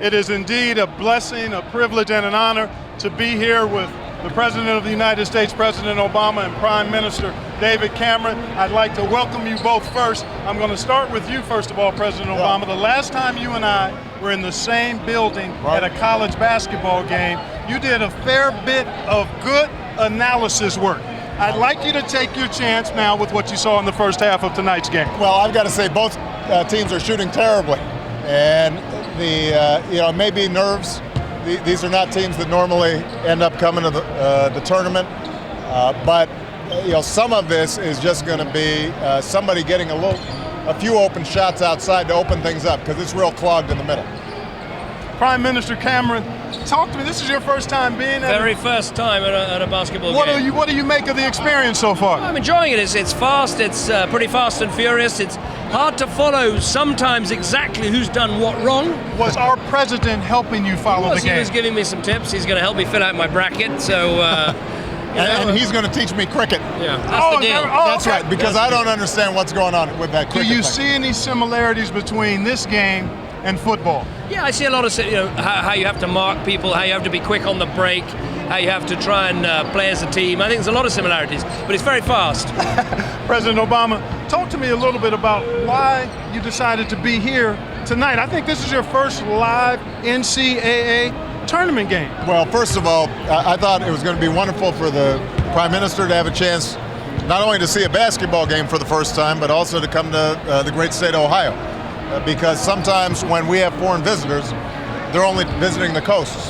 It is indeed a blessing, a privilege, and an honor to be here with the President of the United States, President Obama, and Prime Minister David Cameron. I'd like to welcome you both first. I'm going to start with you, first of all, President Obama. The last time you and I were in the same building at a college basketball game, you did a fair bit of good analysis work. I'd like you to take your chance now with what you saw in the first half of tonight's game. Well, I've got to say both teams are shooting terribly, and it may be nerves. These are not teams that normally end up coming to the tournament, but some of this is just going to be somebody getting a few open shots outside to open things up, because it's real clogged in the middle. Prime Minister Cameron, talk to me. This is your first time being at Very first time at a basketball game. What do you make of the experience so far? I'm enjoying it. It's fast. It's pretty fast and furious. It's hard to follow sometimes exactly who's done what wrong. Was our president helping you follow the game? He was giving me some tips. He's going to help me fill out my bracket. So. And he's going to teach me cricket. Yeah, that's the deal. That's right, because I don't understand what's going on with that cricket. Do you thing. see any similarities between this game and football? Yeah, I see a lot of how you have to mark people, how you have to be quick on the break, how you have to try and play as a team. I think there's a lot of similarities, but it's very fast. President Obama, talk to me a little bit about why you decided to be here tonight. I think this is your first live NCAA tournament game. Well, first of all, I thought it was going to be wonderful for the Prime Minister to have a chance not only to see a basketball game for the first time, but also to come to the great state of Ohio. Because sometimes when we have foreign visitors, they're only visiting the coasts.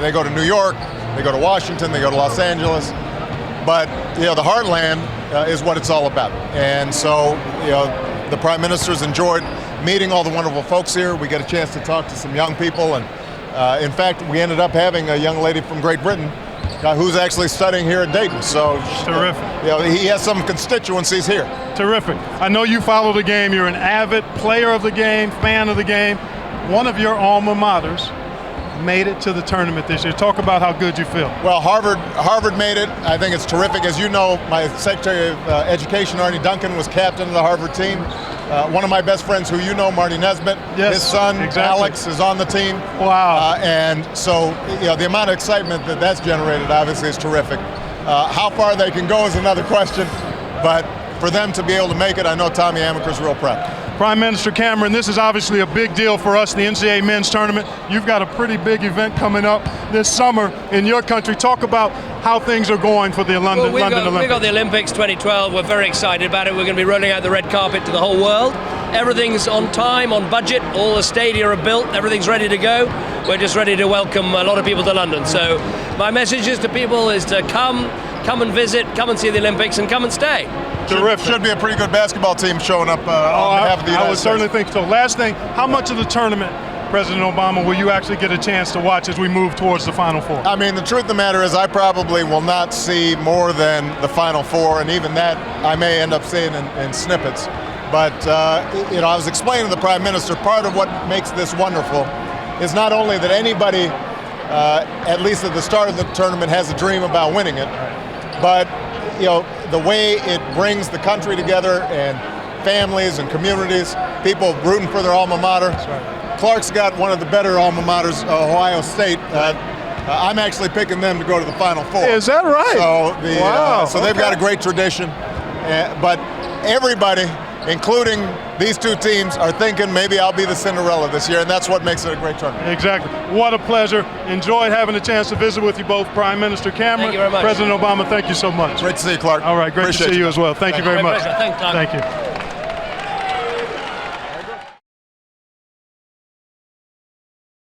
They go to New York, they go to Washington, they go to Los Angeles. But the heartland is what it's all about. And so the Prime Minister's enjoyed meeting all the wonderful folks here. We get a chance to talk to some young people, and in fact, we ended up having a young lady from Great Britain who's actually studying here at Dayton. So terrific. He has some constituencies here. Terrific. I know you follow the game. You're an avid player of the game, fan of the game. One of your alma maters made it to the tournament this year. Talk about how good you feel. Well, Harvard made it. I think it's terrific. As you know, my Secretary of Education, Arnie Duncan, was captain of the Harvard team. One of my best friends, who you know, Marty Nesbitt, his son, Alex, is on the team. Wow. And so, the amount of excitement that's generated, obviously, is terrific. How far they can go is another question, but for them to be able to make it, I know Tommy Amaker's real proud. Prime Minister Cameron, this is obviously a big deal for us, the NCAA men's tournament. You've got a pretty big event coming up this summer in your country. Talk about how things are going for the London Olympics. We've got the Olympics 2012. We're very excited about it. We're going to be rolling out the red carpet to the whole world. Everything's on time, on budget. All the stadia are built. Everything's ready to go. We're just ready to welcome a lot of people to London. So my message is to people is to come and visit, come and see the Olympics, and come and stay. Terrific. Should be a pretty good basketball team showing up on behalf of the United States. I would certainly think so. Last thing, how much of the tournament, President Obama, will you actually get a chance to watch as we move towards the Final Four? I mean, the truth of the matter is I probably will not see more than the Final Four, and even that I may end up seeing in snippets. But, I was explaining to the Prime Minister, part of what makes this wonderful is not only that anybody, at least at the start of the tournament, has a dream about winning it, but the way it brings the country together and families and communities, people rooting for their alma mater. Right. Clark's got one of the better alma maters, Ohio State. I'm actually picking them to go to the Final Four. Is that right? So they've got a great tradition. But everybody, including these two teams, are thinking maybe I'll be the Cinderella this year, and that's what makes it a great tournament. Exactly. What a pleasure. Enjoyed having a chance to visit with you both. Prime Minister Cameron. Thank you very much. President Obama, thank you so much. Great to see you, Clark. All right, great to see you as well. Thank you very much. Thank you. Thank you.